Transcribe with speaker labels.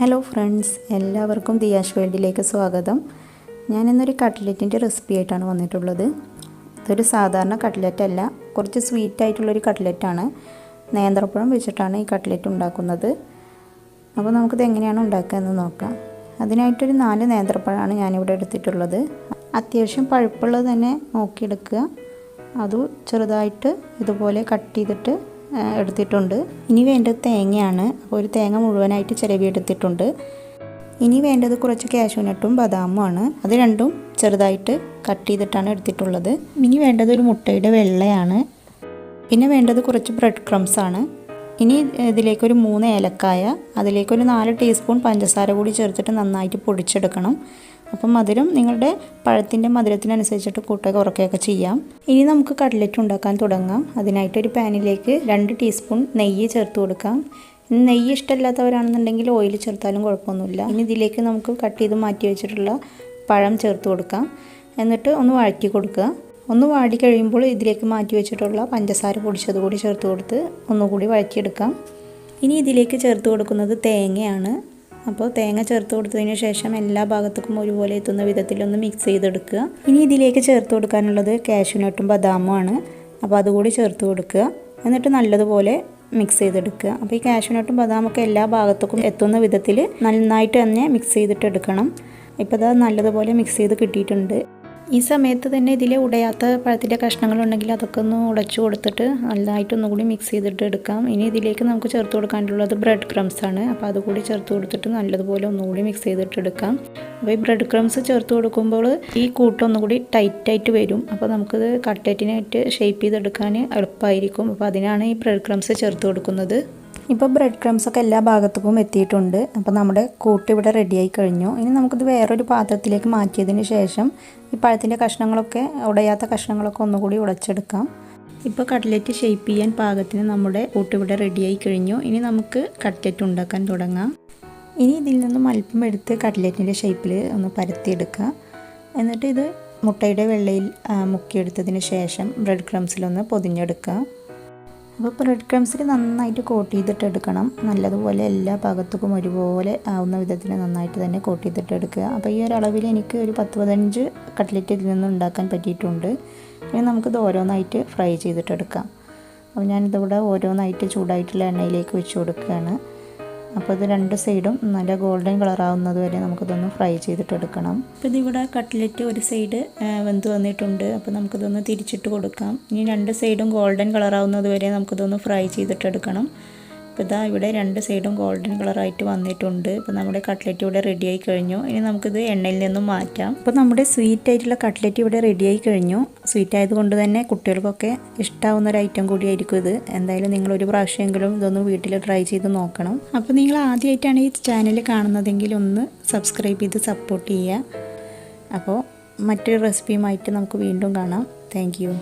Speaker 1: Hello friends, എല്ലാവർക്കും ദിയാഷ് വേൾഡിലേക്ക് സ്വാഗതം. ഞാനിന്നൊരു കട്ട്ലറ്റിൻ്റെ റെസിപ്പി ആയിട്ടാണ് വന്നിട്ടുള്ളത്. ഇതൊരു സാധാരണ കട്ട്ലറ്റ് അല്ല, കുറച്ച് സ്വീറ്റ് ആയിട്ടുള്ളൊരു കട്ട്ലറ്റാണ്. നേന്ത്രപ്പഴം വെച്ചിട്ടാണ് ഈ കട്ട്ലറ്റ് ഉണ്ടാക്കുന്നത്. അപ്പോൾ നമുക്കിത് എങ്ങനെയാണ് ഉണ്ടാക്കുക എന്ന് നോക്കാം. അതിനായിട്ടൊരു 4 നേന്ത്രപ്പഴമാണ് ഞാനിവിടെ എടുത്തിട്ടുള്ളത്. അത്യാവശ്യം പഴുപ്പുള്ളത് തന്നെ നോക്കിയെടുക്കുക. അത് ചെറുതായിട്ട് ഇതുപോലെ കട്ട് ചെയ്തിട്ട് എടുത്തിട്ടുണ്ട്. ഇനി വേണ്ടത് തേങ്ങയാണ്. അപ്പോൾ ഒരു തേങ്ങ മുഴുവനായിട്ട് ചിരവി എടുത്തിട്ടുണ്ട്. ഇനി വേണ്ടത് കുറച്ച് കാഷ്യൂനട്ടും ബദാമുമാണ്. അത് രണ്ടും ചെറുതായിട്ട് കട്ട് ചെയ്തിട്ടാണ് എടുത്തിട്ടുള്ളത്. ഇനി വേണ്ടത് ഒരു മുട്ടയുടെ വെള്ളയാണ്. പിന്നെ വേണ്ടത് കുറച്ച് ബ്രെഡ് ക്രംസ് ആണ്. ഇനി ഇതിലേക്കൊരു 3 ഏലക്കായ, അതിലേക്കൊരു 4 ടീസ്പൂൺ പഞ്ചസാര കൂടി ചേർത്തിട്ട് നന്നായിട്ട് പൊടിച്ചെടുക്കണം. അപ്പം മധുരം നിങ്ങളുടെ പഴത്തിൻ്റെ മധുരത്തിനനുസരിച്ചിട്ട് കൂട്ടുക കുറയ്ക്കുകയൊക്കെ ചെയ്യാം. ഇനി നമുക്ക് കട്ട്ലറ്റ് ഉണ്ടാക്കാൻ തുടങ്ങാം. അതിനായിട്ടൊരു പാനിലേക്ക് 2 ടീസ്പൂൺ നെയ്യ് ചേർത്ത് കൊടുക്കാം. നെയ്യ് ഇഷ്ടമില്ലാത്തവരാണെന്നുണ്ടെങ്കിൽ ഓയിൽ ചേർത്താലും കുഴപ്പമൊന്നുമില്ല. ഇനി ഇതിലേക്ക് നമുക്ക് കട്ട് ചെയ്ത് മാറ്റി വെച്ചിട്ടുള്ള പഴം ചേർത്ത് കൊടുക്കാം. എന്നിട്ട് ഒന്ന് വഴറ്റി കൊടുക്കുക. ഒന്ന് വാടി കഴിയുമ്പോൾ ഇതിലേക്ക് മാറ്റി വെച്ചിട്ടുള്ള പഞ്ചസാര പൊടിച്ചത് കൂടി ചേർത്ത് കൊടുത്ത് ഒന്നുകൂടി വഴറ്റിയെടുക്കാം. ഇനി ഇതിലേക്ക് ചേർത്ത് കൊടുക്കുന്നത് തേങ്ങയാണ്. അപ്പോൾ തേങ്ങ ചേർത്ത് കൊടുത്തതിന് ശേഷം എല്ലാ ഭാഗത്തേക്കും ഒരുപോലെ എത്തുന്ന വിധത്തിലൊന്ന് മിക്സ് ചെയ്തെടുക്കുക. ഇനി ഇതിലേക്ക് ചേർത്ത് കൊടുക്കാനുള്ളത് കാഷ്യൂനട്ടും ബദാമുമാണ്. അപ്പോൾ അതുകൂടി ചേർത്ത് കൊടുക്കുക. എന്നിട്ട് നല്ലതുപോലെ മിക്സ് ചെയ്തെടുക്കുക. അപ്പോൾ ഈ കാഷ്യൂനട്ടും ബദാമൊക്കെ എല്ലാ ഭാഗത്തേക്കും എത്തുന്ന വിധത്തിൽ നന്നായിട്ട് തന്നെ മിക്സ് ചെയ്തിട്ട് എടുക്കണം. ഇപ്പോൾ അത് നല്ലതുപോലെ മിക്സ് ചെയ്ത് കിട്ടിയിട്ടുണ്ട്. ഈ സമയത്ത് തന്നെ ഇതിൽ ഉടയാത്ത പഴത്തിൻ്റെ കഷ്ണങ്ങളുണ്ടെങ്കിൽ അതൊക്കെ ഒന്ന് ഉടച്ചു കൊടുത്തിട്ട് നല്ലതായിട്ട് ഒന്നുകൂടി മിക്സ് ചെയ്തിട്ട് എടുക്കാം. ഇനി ഇതിലേക്ക് നമുക്ക് ചേർത്ത് കൊടുക്കാനുള്ളത് ബ്രെഡ് ക്രംസ് ആണ്. അപ്പോൾ അതുകൂടി ചേർത്ത് കൊടുത്തിട്ട് നല്ലതുപോലെ ഒന്നുകൂടി മിക്സ് ചെയ്തിട്ട് എടുക്കാം. അപ്പോൾ ഈ ബ്രെഡ് ക്രംസ് ചേർത്ത് കൊടുക്കുമ്പോൾ ഈ കൂട്ട് ഒന്നുകൂടി ടൈറ്റായിട്ട് വരും. അപ്പോൾ നമുക്കിത് കട്ട്ലറ്റിനായിട്ട് ഷേപ്പ് ചെയ്തെടുക്കാൻ എളുപ്പമായിരിക്കും. അപ്പോൾ അതിനാണ് ഈ ബ്രെഡ് ക്രംസ് ചേർത്ത് കൊടുക്കുന്നത്. ഇപ്പോൾ ബ്രെഡ് ക്രംസൊക്കെ എല്ലാ ഭാഗത്തേക്കും എത്തിയിട്ടുണ്ട്. അപ്പോൾ നമ്മുടെ കൂട്ട് ഇവിടെ റെഡിയായി കഴിഞ്ഞു. ഇനി നമുക്കിത് വേറൊരു പാത്രത്തിലേക്ക് മാറ്റിയതിന് ശേഷം ഈ പഴത്തിൻ്റെ കഷ്ണങ്ങളൊക്കെ ഉടയാത്ത കഷ്ണങ്ങളൊക്കെ ഒന്നുകൂടി ഉടച്ചെടുക്കാം. ഇപ്പോൾ കട്ട്ലറ്റ് ഷേപ്പ് ചെയ്യാൻ പാകത്തിന് നമ്മുടെ കൂട്ട് ഇവിടെ റെഡിയായി കഴിഞ്ഞു. ഇനി നമുക്ക് കട്ട്ലറ്റ് ഉണ്ടാക്കാൻ തുടങ്ങാം. ഇനി ഇതിൽ നിന്നും അല്പം എടുത്ത് കട്ട്ലറ്റിൻ്റെ ഷേപ്പിൽ ഒന്ന് പരത്തിയെടുക്കുക. എന്നിട്ട് ഇത് മുട്ടയുടെ വെള്ളയിൽ മുക്കിയെടുത്തതിന് ശേഷം ബ്രെഡ് ക്രംസിലൊന്ന് പൊതിഞ്ഞെടുക്കുക. അപ്പോൾ ബ്രെഡ് ക്രംസിൽ നന്നായിട്ട് കോട്ട് ചെയ്തിട്ട് എടുക്കണം. നല്ലതുപോലെ എല്ലാ ഭാഗത്തേക്കും ഒരുപോലെ ആവുന്ന വിധത്തിൽ നന്നായിട്ട് തന്നെ കോട്ട് ചെയ്തിട്ട് എടുക്കുക. അപ്പോൾ ഈ ഒരു അളവിൽ എനിക്ക് ഒരു 10-15 കട്ട്ലറ്റ് ഇതിൽ നിന്ന് ഉണ്ടാക്കാൻ പറ്റിയിട്ടുണ്ട്. ഇനി നമുക്കിത് ഓരോന്നായിട്ട് ഫ്രൈ ചെയ്തിട്ടെടുക്കാം. അപ്പോൾ ഞാനിതിവിടെ ഓരോന്നായിട്ട് ചൂടായിട്ടുള്ള എണ്ണയിലേക്ക് വെച്ച് കൊടുക്കുകയാണ്. അപ്പോൾ ഇത് 2 സൈഡും നല്ല ഗോൾഡൻ കളറാവുന്നത് വരെ നമുക്കിതൊന്ന് ഫ്രൈ ചെയ്തിട്ടെടുക്കണം. അപ്പോൾ ഇതിവിടെ കട്ട്ലറ്റ് ഒരു സൈഡ് വെന്ത് വന്നിട്ടുണ്ട്. അപ്പോൾ നമുക്കിതൊന്ന് തിരിച്ചിട്ട് കൊടുക്കാം. ഇനി 2 സൈഡും ഗോൾഡൻ കളറാവുന്നത് വരെ നമുക്കിതൊന്ന് ഫ്രൈ ചെയ്തിട്ടെടുക്കണം. അപ്പോൾ ഇതാ ഇവിടെ 2 സൈഡും ഗോൾഡൻ കളറായിട്ട് വന്നിട്ടുണ്ട്. ഇപ്പോൾ നമ്മുടെ കട്ട്ലറ്റ് ഇവിടെ റെഡിയായി കഴിഞ്ഞു. ഇനി നമുക്കിത് എണ്ണയിൽ നിന്നും മാറ്റാം. അപ്പോൾ നമ്മുടെ സ്വീറ്റ് ആയിട്ടുള്ള കട്ട്ലറ്റ് ഇവിടെ റെഡിയായി കഴിഞ്ഞു. സ്വീറ്റ് ആയതുകൊണ്ട് തന്നെ കുട്ടികൾക്കൊക്കെ ഇഷ്ടമാവുന്ന ഒരു ഐറ്റം കൂടിയായിരിക്കും ഇത്. എന്തായാലും നിങ്ങളൊരു പ്രാവശ്യമെങ്കിലും ഇതൊന്ന് വീട്ടിൽ ട്രൈ ചെയ്ത് നോക്കണം. അപ്പോൾ നിങ്ങൾ ആദ്യമായിട്ടാണ് ഈ ചാനൽ കാണുന്നതെങ്കിൽ ഒന്ന് സബ്സ്ക്രൈബ് ചെയ്ത് സപ്പോർട്ട് ചെയ്യുക. അപ്പോൾ മറ്റൊരു റെസിപ്പിയുമായിട്ട് നമുക്ക് വീണ്ടും കാണാം. Thank you.